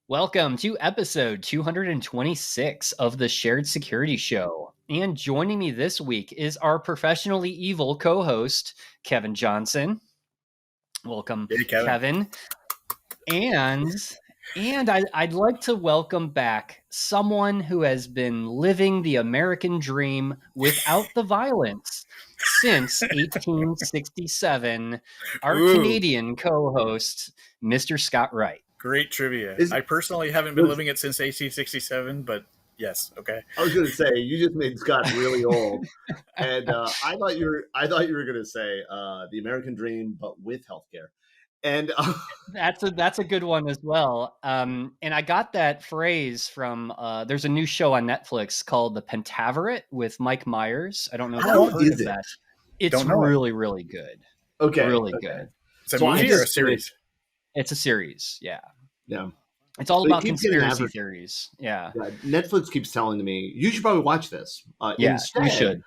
Welcome to episode 226 of the Shared Security Show. And joining me this week is our professionally evil co-host, Kevin Johnson. Welcome, Hey, Kevin. And I'd like to welcome back someone who has been living the American dream without the violence since 1867, our Ooh. Canadian co-host, Mr. Scott Wright. Great trivia. I personally haven't been living it since 1867, but yes, okay. I was going to say you just made Scott really old, and I thought you were going to say the American dream, but with healthcare. And that's a good one as well. And I got that phrase from there's a new show on Netflix called The Pentaverate with Mike Myers. I don't know if you've heard of that. It's really, really good. Okay, really good. It's a movie or a series? It's a series. Yeah. Yeah. It's all about conspiracy theories. Yeah. Netflix keeps telling me you should probably watch this. Instead, you should.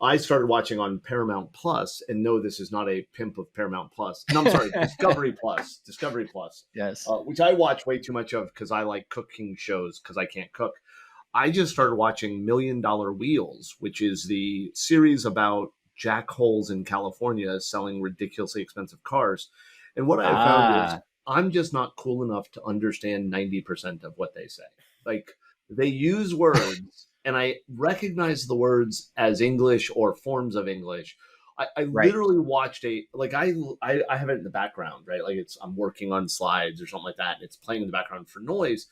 I started watching on Paramount Plus, and no, this is not a pimp of Paramount Plus. No, I'm sorry, Discovery Plus. Discovery Plus. Yes. Which I watch way too much of because I like cooking shows because I can't cook. I just started watching $1 Million Wheels, which is the series about jackholes in California selling ridiculously expensive cars. And what I found is I'm just not cool enough to understand 90% of what they say. Like, they use words, and I recognize the words as English or forms of English. I literally watched I have it in the background, right? Like I'm working on slides or something like that, and it's playing in the background for noise.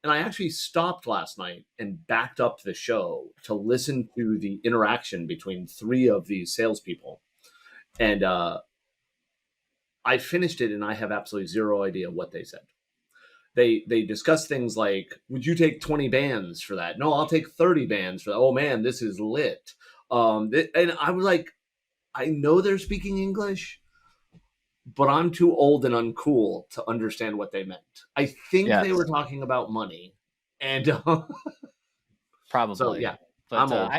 And I actually stopped last night and backed up the show to listen to the interaction between three of these salespeople. And I finished it, and I have absolutely zero idea what they said. They discuss things like, would you take 20 bands for that? No, I'll take 30 bands for that. Oh man, this is lit. And I was like, I know they're speaking English, but I'm too old and uncool to understand what they meant. I think they were talking about money, and probably. So yeah, but I'm old.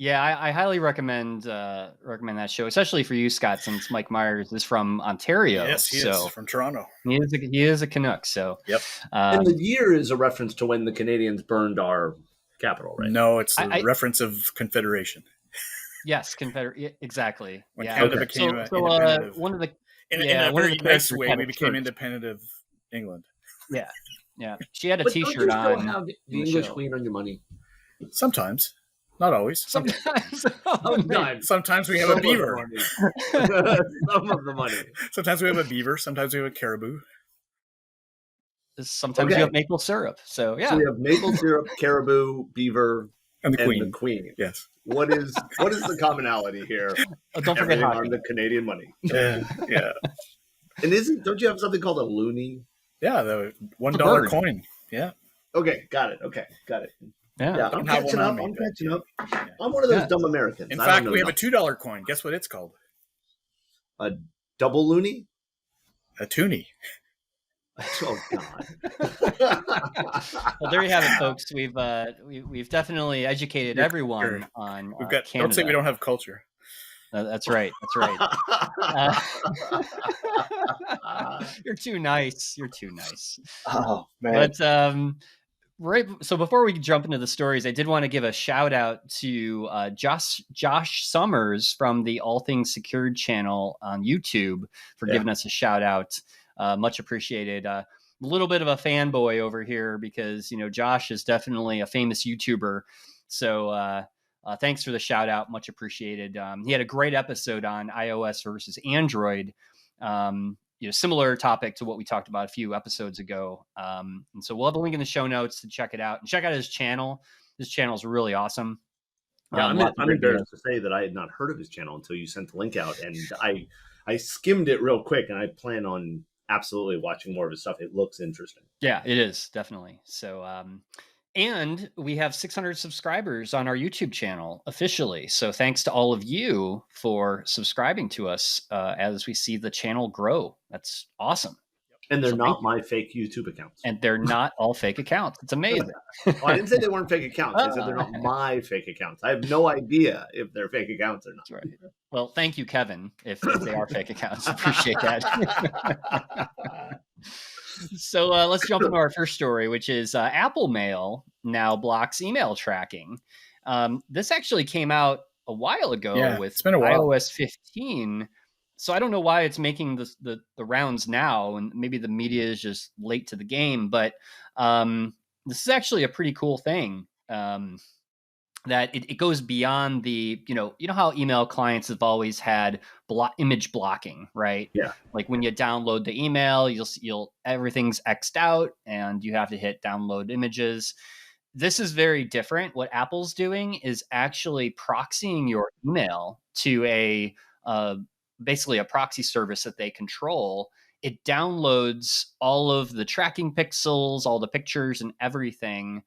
I highly recommend that show, especially for you, Scott, since Mike Myers is from Ontario. Yes, he is from Toronto. He is a Canuck. So yep. And the year is a reference to when the Canadians burned our capital, right? No, it's a reference of Confederation. Yes, exactly. When Canada became independent. In a very nice way, we became independent of England. Yeah, yeah. She had a T-shirt on. Don't you still have the English Queen on your money? Sometimes. Not always. Sometimes we have a beaver. Some of the money. Sometimes we have a beaver. Sometimes we have a caribou. Sometimes you have maple syrup. So yeah. So we have maple syrup, caribou, beaver, and the queen. Yes. What is the commonality here? Don't forget on the Canadian money. Yeah. And don't you have something called a loonie? Yeah, the $1 coin. Yeah. Okay, got it. Yeah, I'm catching up. Yeah. I'm one of those dumb Americans. In fact, we have a $2 coin. Guess what it's called? A double loonie? A toonie. Oh God! Well, there you have it, folks. We've definitely educated everyone on Canada. Don't say we don't have culture. That's right. You're too nice. Oh man! But right. So before we jump into the stories, I did want to give a shout out to Josh Summers from the All Things Secured channel on YouTube for giving us a shout out. Much appreciated. A little bit of a fanboy over here because, Josh is definitely a famous YouTuber. So thanks for the shout out. Much appreciated. He had a great episode on iOS versus Android. Similar topic to what we talked about a few episodes ago. And so we'll have a link in the show notes to check it out and check out his channel. His channel is really awesome. Yeah, I'm embarrassed to say that I had not heard of his channel until you sent the link out, and I skimmed it real quick, and I plan on absolutely watching more of his stuff. It looks interesting. Yeah, it is definitely. So, and we have 600 subscribers on our YouTube channel officially. So thanks to all of you for subscribing to us as we see the channel grow. That's awesome. And they're not my fake YouTube accounts. And they're not all fake accounts. It's amazing. I didn't say they weren't fake accounts. I said they're not my fake accounts. I have no idea if they're fake accounts or not. That's right. Well, thank you, Kevin, if they are fake accounts. Appreciate that. So let's jump into our first story, which is Apple Mail now blocks email tracking. This actually came out a while ago with it's been a while. iOS 15. So I don't know why it's making the rounds now, and maybe the media is just late to the game. But this is actually a pretty cool thing. That it goes beyond the, you know how email clients have always had image blocking, right? Yeah. Like when you download the email, you'll everything's X'd out and you have to hit download images. This is very different. What Apple's doing is actually proxying your email to a basically a proxy service that they control. It downloads all of the tracking pixels, all the pictures and everything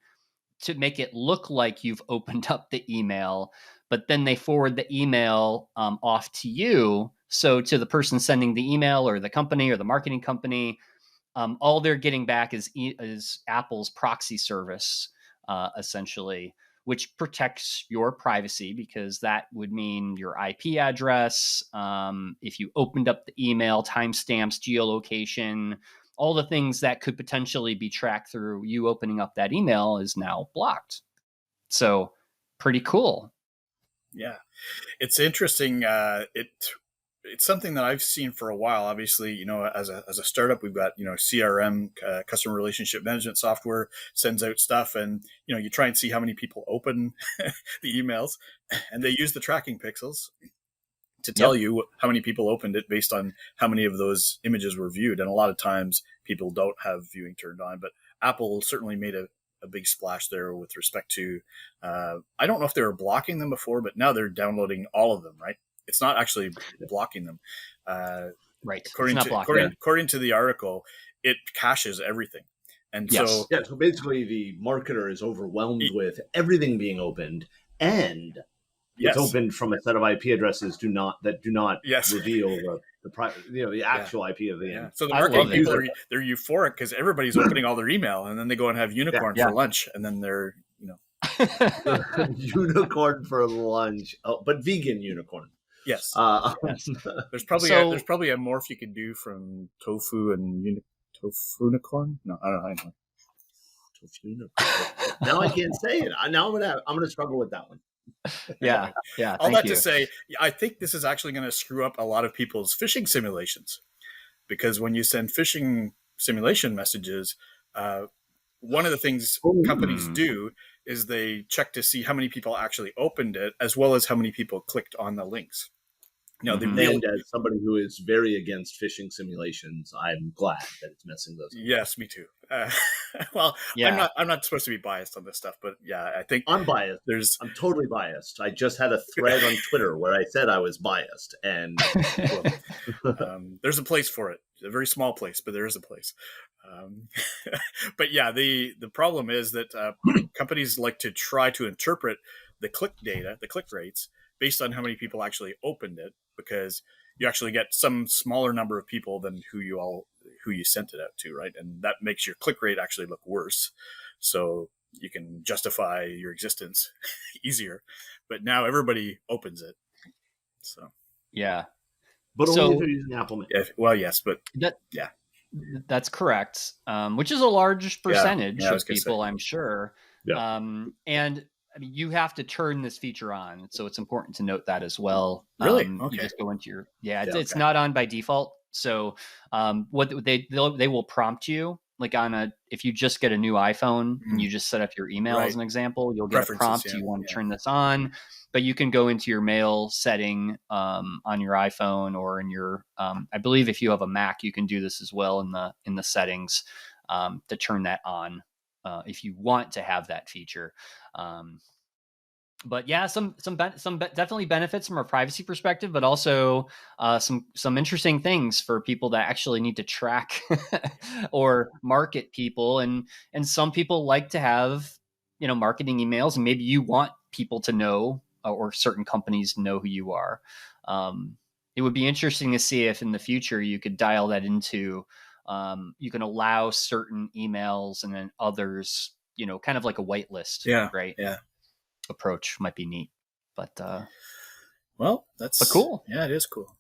to make it look like you've opened up the email, but then they forward the email off to you. So to the person sending the email or the company or the marketing company, all they're getting back is Apple's proxy service, essentially, which protects your privacy because that would mean your IP address. If you opened up the email, timestamps, geolocation, all the things that could potentially be tracked through you opening up that email is now blocked. So pretty cool. Yeah, it's interesting. It's something that I've seen for a while. Obviously, as a startup, we've got CRM, customer relationship management software, sends out stuff, and you try and see how many people open the emails, and they use the tracking pixels to tell you how many people opened it based on how many of those images were viewed. And a lot of times people don't have viewing turned on, but Apple certainly made a big splash there with respect to, I don't know if they were blocking them before, but now they're downloading all of them, right? It's not actually blocking them. Right. According to the article, it caches everything. And so basically the marketer is overwhelmed with everything being opened, and it's opened from a set of IP addresses do not reveal the actual IP of the end. So the marketing people they're euphoric because everybody's opening all their email, and then they go and have unicorn for lunch, and then they're unicorn for lunch, but vegan unicorn. Yes. There's probably a morph you could do from tofu and tofu unicorn. No, I don't know. Tofu unicorn. Now I can't say it. Now I'm gonna struggle with that one. Yeah. All that to say, I think this is actually going to screw up a lot of people's phishing simulations, because when you send phishing simulation messages, one of the things companies do is they check to see how many people actually opened it, as well as how many people clicked on the links. And as somebody who is very against phishing simulations, I'm glad that it's messing those up. Yes, me too. I'm not supposed to be biased on this stuff, but I think I'm biased. I'm totally biased. I just had a thread on Twitter where I said I was biased, and there's a place for it. It's a very small place, but there is a place. But the problem is that companies like to try to interpret the click data, the click rates, based on how many people actually opened it, because you actually get some smaller number of people than who you sent it out to, right? And that makes your click rate actually look worse. So you can justify your existence easier. But now everybody opens it. So but only if they're using Apple Mail. Yes, but that's correct. Which is a large percentage of people, I'm sure. Yeah. And I mean, you have to turn this feature on, so it's important to note that as well. Really? Okay. You just go into your it's not on by default. So what they will prompt you, like if you just get a new iPhone and you just set up your email as an example, you'll get a prompt. You want to turn this on, but you can go into your mail setting on your iPhone or in your I believe if you have a Mac, you can do this as well in the settings to turn that on. If you want to have that feature. But some definitely benefits from a privacy perspective, but also some interesting things for people that actually need to track or market people. And some people like to have, marketing emails, and maybe you want people to know or certain companies know who you are. It would be interesting to see if in the future you could dial that into you can allow certain emails and then others, kind of like a whitelist, right? Yeah. Approach might be neat, but that's cool. Yeah, it is cool.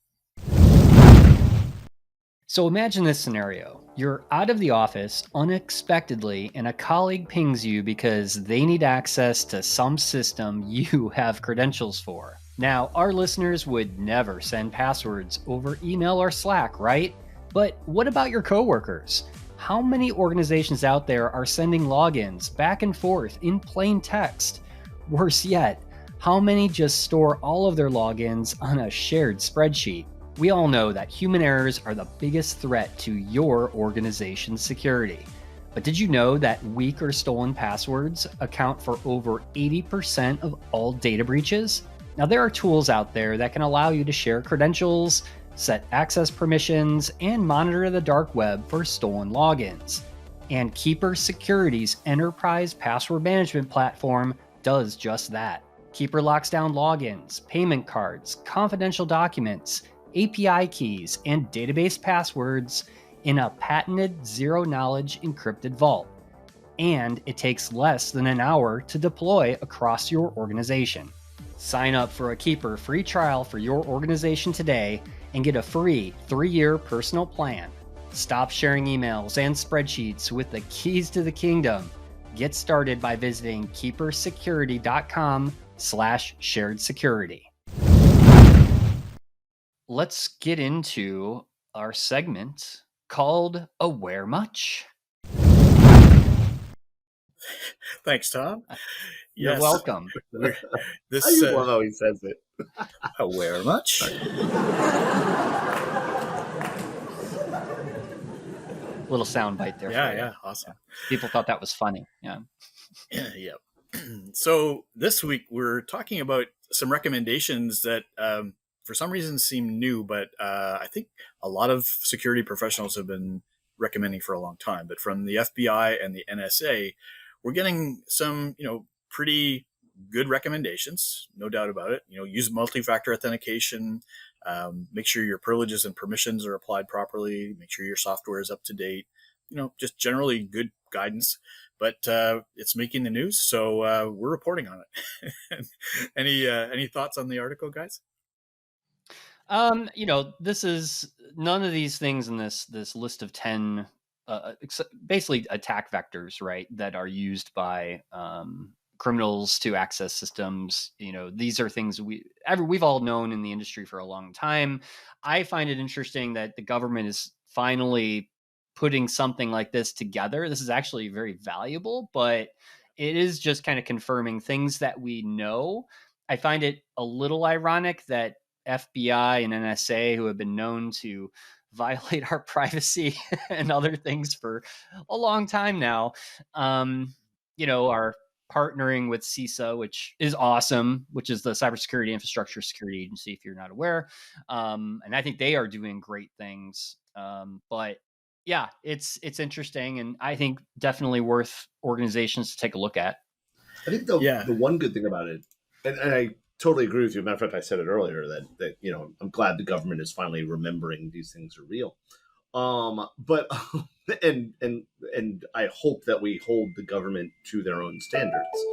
So imagine this scenario. You're out of the office unexpectedly, and a colleague pings you because they need access to some system you have credentials for. Now, our listeners would never send passwords over email or Slack, right? But what about your coworkers? How many organizations out there are sending logins back and forth in plain text? Worse yet, how many just store all of their logins on a shared spreadsheet? We all know that human errors are the biggest threat to your organization's security. But did you know that weak or stolen passwords account for over 80% of all data breaches? Now, there are tools out there that can allow you to share credentials, set access permissions, and monitor the dark web for stolen logins. And Keeper Security's enterprise password management platform does just that. Keeper locks down logins, payment cards, confidential documents, API keys, and database passwords in a patented zero-knowledge encrypted vault. And it takes less than an hour to deploy across your organization. Sign up for a Keeper free trial for your organization today and get a free 3-year personal plan. Stop sharing emails and spreadsheets with the keys to the kingdom. Get started by visiting keepersecurity.com/shared security. Let's get into our segment called Aware Much? Thanks, Tom. You're welcome. I love how he says it. Aware much? Little sound bite there. Yeah, awesome. People thought that was funny. Yeah. Yeah. So this week we're talking about some recommendations that for some reason seem new, but I think a lot of security professionals have been recommending for a long time. But from the FBI and the NSA, we're getting some, pretty good recommendations, no doubt about it. Use multi-factor authentication, make sure your privileges and permissions are applied properly, make sure your software is up to date, just generally good guidance. But it's making the news, so we're reporting on it. Any thoughts on the article, guys? This is none of these things in this list of 10 basically attack vectors, right, that are used by criminals to access systems. These are things we've all known in the industry for a long time. I find it interesting that the government is finally putting something like this together. This is actually very valuable, but it is just kind of confirming things that we know. I find it a little ironic that FBI and NSA, who have been known to violate our privacy and other things for a long time now, are partnering with CISA, which is awesome, which is the Cybersecurity Infrastructure Security Agency, if you're not aware. And I think they are doing great things. But yeah, it's interesting, and I think definitely worth organizations to take a look at. I think the one good thing about it, and I totally agree with you. Matter of fact, I said it earlier that I'm glad the government is finally remembering these things are real. But and I hope that we hold the government to their own standards.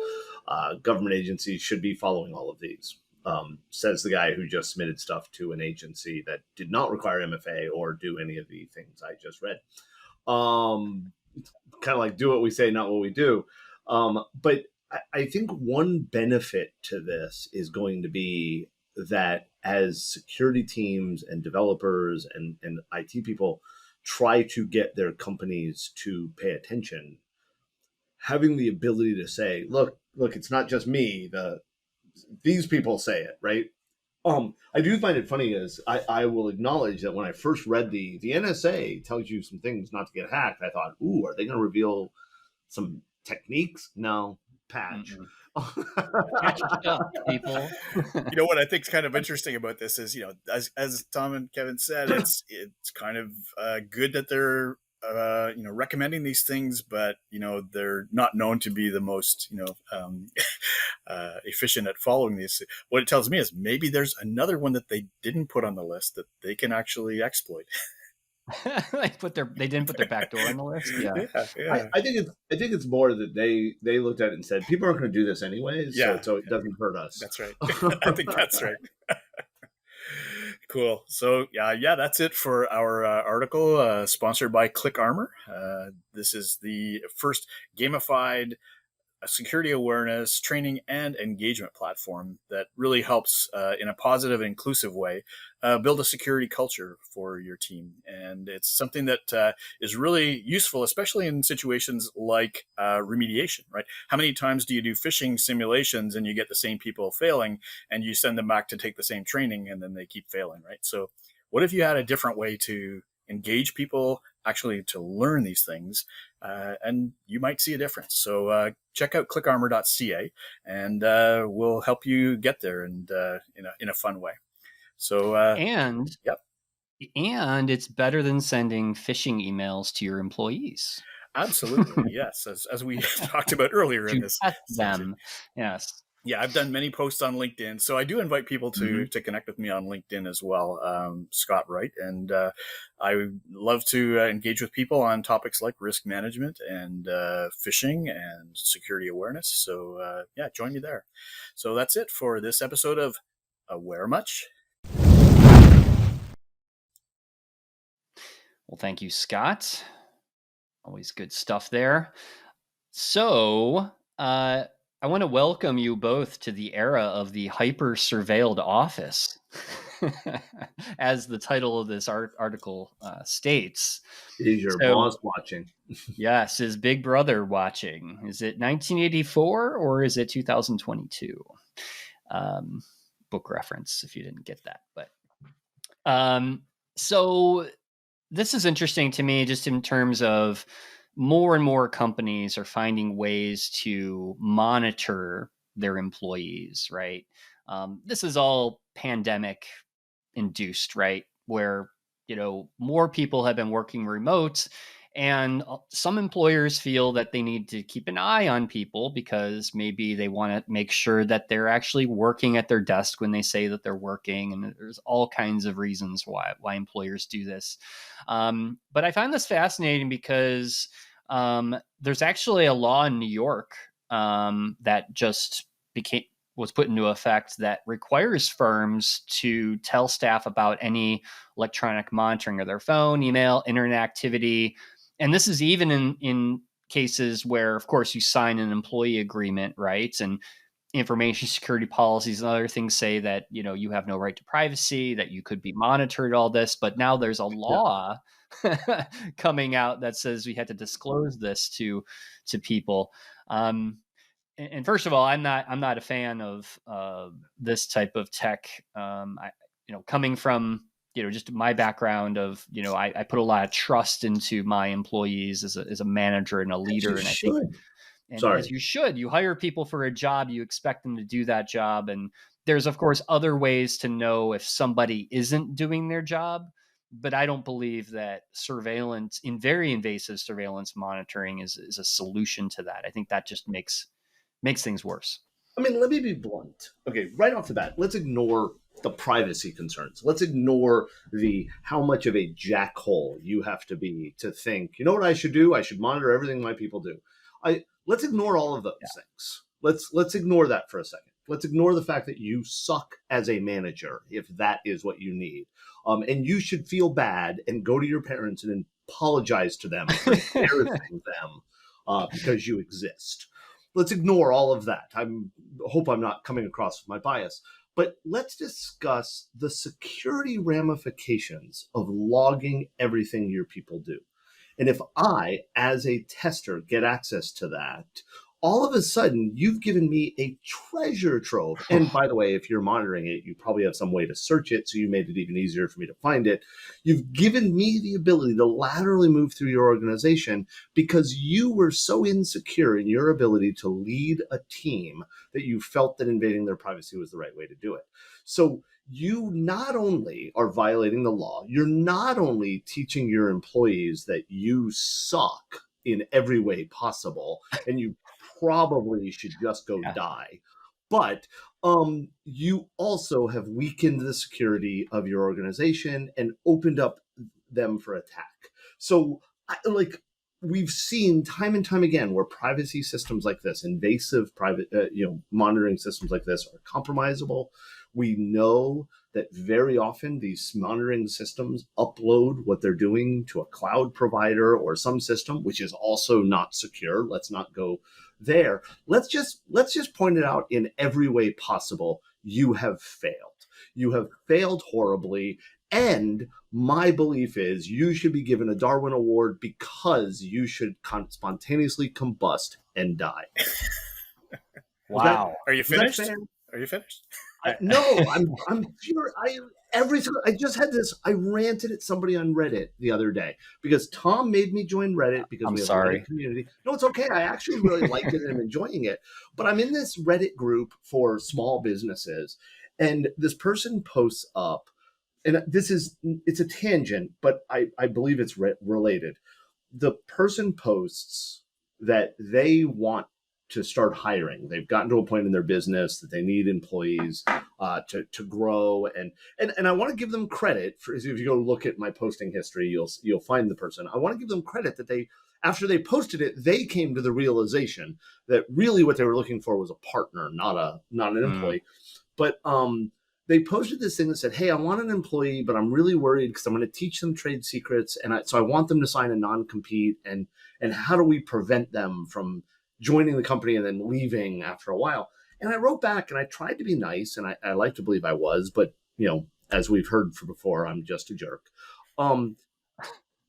Government agencies should be following all of these. Says the guy who just submitted stuff to an agency that did not require MFA or do any of the things I just read. Kind of like do what we say, not what we do. But I think one benefit to this is going to be that as security teams and developers and IT people try to get their companies to pay attention, having the ability to say, look, it's not just me. These people say it, right? I do find it funny is I will acknowledge that when I first read the NSA tells you some things not to get hacked, I thought, ooh, are they going to reveal some techniques? No. Patch. Patch stuff, people. What I think is kind of interesting about this is, as Tom and Kevin said, it's kind of good that they're recommending these things, but they're not known to be the most efficient at following these. What it tells me is maybe there's another one that they didn't put on the list that they can actually exploit. they didn't put their back door on the list. Yeah. I think it's more that they looked at it and said people aren't going to do this anyways. So it doesn't hurt us. That's right. I think that's right. Cool. So yeah, that's it for our article sponsored by ClickArmor. This is the first gamified security awareness, training, and engagement platform that really helps in a positive and inclusive way build a security culture for your team. And it's something that is really useful, especially in situations like remediation, right? How many times do you do phishing simulations and you get the same people failing and you send them back to take the same training and then they keep failing, right? So what if you had a different way to engage people, actually to learn these things, and you might see a difference. So check out clickarmor.ca, and we'll help you get there, and in a fun way. So And yep, and it's better than sending phishing emails to your employees absolutely, yes. As we talked about earlier in to this test section. them. Yes. Yeah, I've done many posts on LinkedIn, so I do invite people Mm-hmm. to connect with me on LinkedIn as well, Scott Wright, and I love to engage with people on topics like risk management and phishing and security awareness. So yeah, join me there. So that's it for this episode of Aware Much. Well, thank you, Scott. Always good stuff there. So, I want to welcome you both to the era of the hyper surveilled office, as the title of this article states. Is your So, boss watching? yes, is Big Brother watching? Is it 1984 or is it 2022? Book reference if you didn't get that. But so this is interesting to me just in terms of more and more companies are finding ways to monitor their employees, right? This is all pandemic induced, right? Where, more people have been working remote, and some employers feel that they need to keep an eye on people because maybe they want to make sure that they're actually working at their desk when they say that they're working. And there's all kinds of reasons why employers do this. But I find this fascinating because there's actually a law in New York that just was put into effect that requires firms to tell staff about any electronic monitoring of their phone, email, internet activity. And this is even in cases where, of course, you sign an employee agreement, right? And information security policies and other things say that, you have no right to privacy, that you could be monitored, all this. But now there's a law coming out that says we had to disclose this to people. And first of all, I'm not a fan of this type of tech. Coming from just my background of I put a lot of trust into my employees as a manager and a leader, and I think, and Sorry. as you should, you hire people for a job, you expect them to do that job, and there's of course other ways to know if somebody isn't doing their job. But I don't believe that surveillance, in very invasive surveillance monitoring, is a solution to that. I think that just makes things worse. I mean, let me be blunt. Okay, right off the bat, let's ignore the privacy concerns. Let's ignore the how much of a jackhole you have to be to think, you know what I should do? I should monitor everything my people do. Let's ignore all of those things. Let's ignore that for a second. Let's ignore the fact that you suck as a manager, if that is what you need. And you should feel bad and go to your parents and apologize to them for embarrassing them because you exist. Let's ignore all of that. I hope I'm not coming across with my bias. But let's discuss the security ramifications of logging everything your people do. And if I, as a tester, get access to that, all of a sudden you've given me a treasure trove. And by the way, if you're monitoring it, you probably have some way to search it, so you made it even easier for me to find it. You've given me the ability to laterally move through your organization because you were so insecure in your ability to lead a team that you felt that invading their privacy was the right way to do it. So you not only are violating the law, you're not only teaching your employees that you suck in every way possible, and you probably should just go die. But you also have weakened the security of your organization and opened up them for attack. So, we've seen time and time again where privacy systems like this, invasive private, monitoring systems like this, are compromisable, We know that very often these monitoring systems upload what they're doing to a cloud provider or some system, which is also not secure. Let's not go there. Let's just point it out in every way possible. You have failed. You have failed horribly. And my belief is you should be given a Darwin Award because you should spontaneously combust and die. Wow. Are you finished? Are you finished? No, I'm pure. I just had this. I ranted at somebody on Reddit the other day because Tom made me join Reddit because we have a Reddit community. No, it's okay. I actually really liked it and I'm enjoying it. But I'm in this Reddit group for small businesses, and this person posts up, and it's a tangent, but I believe it's related. The person posts that they want to start hiring. They've gotten to a point in their business that they need employees to grow, and I want to give them credit for. If you go look at my posting history, you'll find the person. I want to give them credit that they, after they posted it, they came to the realization that really what they were looking for was a partner, not an employee. But they posted this thing that said, "Hey, I want an employee, but I'm really worried because I'm going to teach them trade secrets, and so I want them to sign a non-compete. And how do we prevent them from joining the company and then leaving after a while?" And I wrote back and I tried to be nice, and I like to believe I was, but as we've heard before, I'm just a jerk.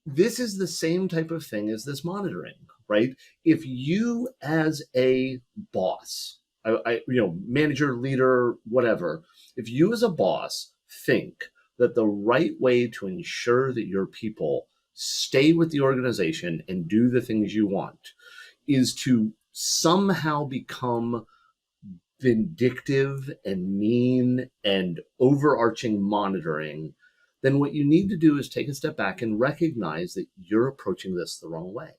This is the same type of thing as this monitoring, right? If you as a boss, manager, leader, whatever, if you as a boss think that the right way to ensure that your people stay with the organization and do the things you want is to somehow become vindictive and mean and overarching monitoring, then what you need to do is take a step back and recognize that you're approaching this the wrong way.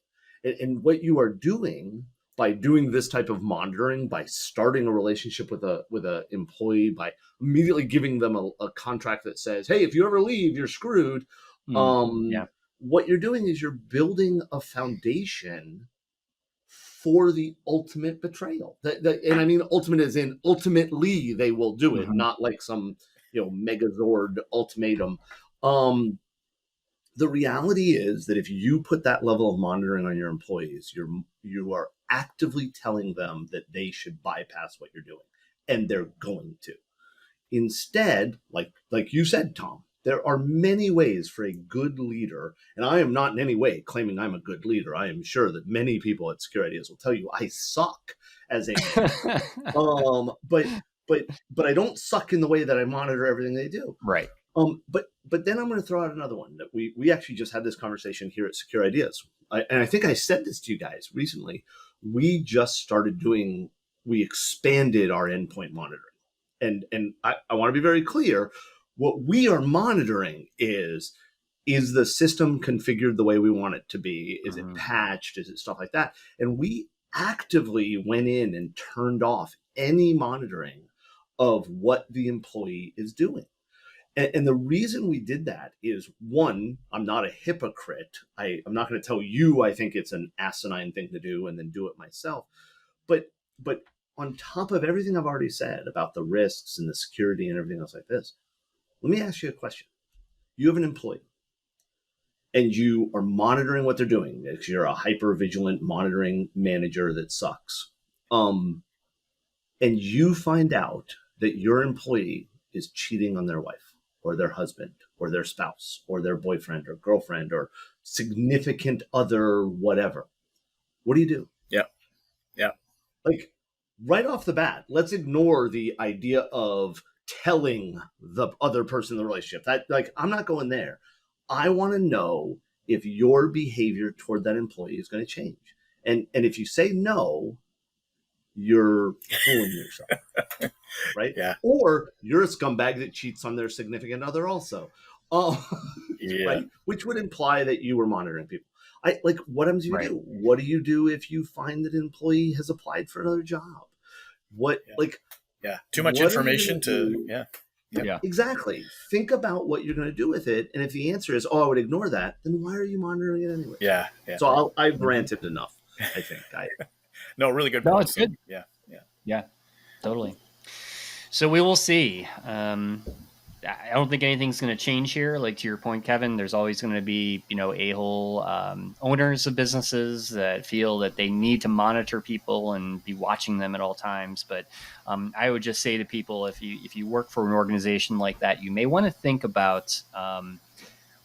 And what you are doing by doing this type of monitoring, by starting a relationship with a employee, by immediately giving them a contract that says, "Hey, if you ever leave, you're screwed." What you're doing is you're building a foundation for the ultimate betrayal. And I mean ultimate as in ultimately they will do it, not like some Megazord ultimatum. The reality is that if you put that level of monitoring on your employees, you are actively telling them that they should bypass what you're doing, and they're going to. Instead, like you said, Tom, there are many ways for a good leader, and I am not in any way claiming I'm a good leader. I am sure that many people at Security Ideas will tell you I suck as a leader. But I don't suck in the way that I monitor everything they do. Right. But then I'm going to throw out another one that we actually just had this conversation here at Secure Ideas. And I think I said this to you guys recently. We expanded our endpoint monitoring. And I want to be very clear. What we are monitoring is the system configured the way we want it to be? Is it patched? Is it stuff like that? And we actively went in and turned off any monitoring of what the employee is doing. And the reason we did that is, one, I'm not a hypocrite. I'm not going to tell you I think it's an asinine thing to do and then do it myself. But on top of everything I've already said about the risks and the security and everything else like this, let me ask you a question. You have an employee and you are monitoring what they're doing because you're a hyper vigilant monitoring manager that sucks. And you find out that your employee is cheating on their wife or their husband or their spouse or their boyfriend or girlfriend or significant other, whatever. What do you do? Yeah. Like right off the bat, let's ignore the idea of telling the other person in the relationship. I'm not going there. I want to know if your behavior toward that employee is going to change. And if you say no, you're fooling yourself, right? Yeah. Or you're a scumbag that cheats on their significant other also, right? Which would imply that you were monitoring people. What do you do? What do you do if you find that an employee has applied for another job? Too much information to. Yeah, exactly. Think about what you're going to do with it. And if the answer is, I would ignore that, then why are you monitoring it anyway? Yeah. So I've ranted enough, I think. No, really good. No, it's good. Yeah. Yeah, totally. So we will see. I don't think anything's going to change here. Like to your point, Kevin, there's always going to be, a-hole owners of businesses that feel that they need to monitor people and be watching them at all times. But I would just say to people, if you work for an organization like that, you may want to think about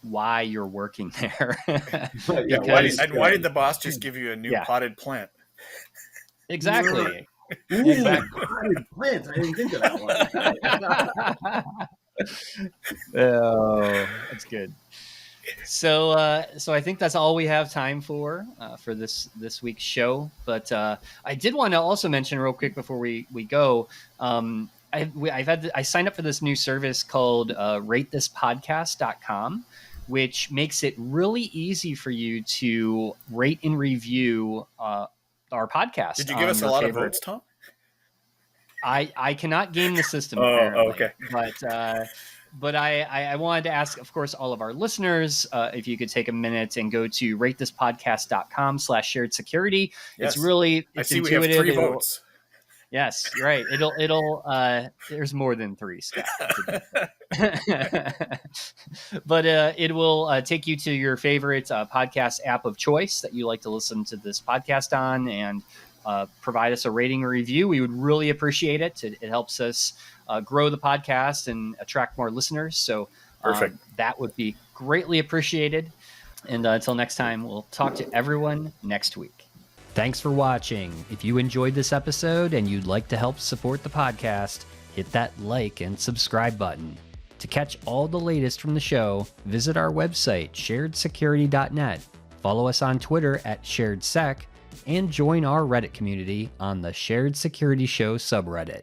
why you're working there. Why did the boss just give you a new potted plant? Exactly. Ooh, exactly. Potted plant. I didn't think of that one. Oh, that's good. So I think that's all we have time for this week's show. But I did want to also mention real quick before we go. I signed up for this new service called ratethispodcast.com, which makes it really easy for you to rate and review our podcast. Did you give us a lot of votes, Tom? I cannot game the system apparently. Okay. But I wanted to ask, of course, all of our listeners, if you could take a minute and go to ratethispodcast.com/shared security. Yes. It's intuitive. We have 3 votes. Yes, right. It'll there's more than 3, Scott. But it will take you to your favorite podcast app of choice that you like to listen to this podcast on, and provide us a rating or review. We would really appreciate it. It helps us grow the podcast and attract more listeners. So perfect. That would be greatly appreciated. And until next time, we'll talk to everyone next week. Thanks for watching. If you enjoyed this episode and you'd like to help support the podcast, hit that like and subscribe button. To catch all the latest from the show, visit our website, sharedsecurity.net. Follow us on Twitter @SharedSec, and join our Reddit community on the Shared Security Show subreddit.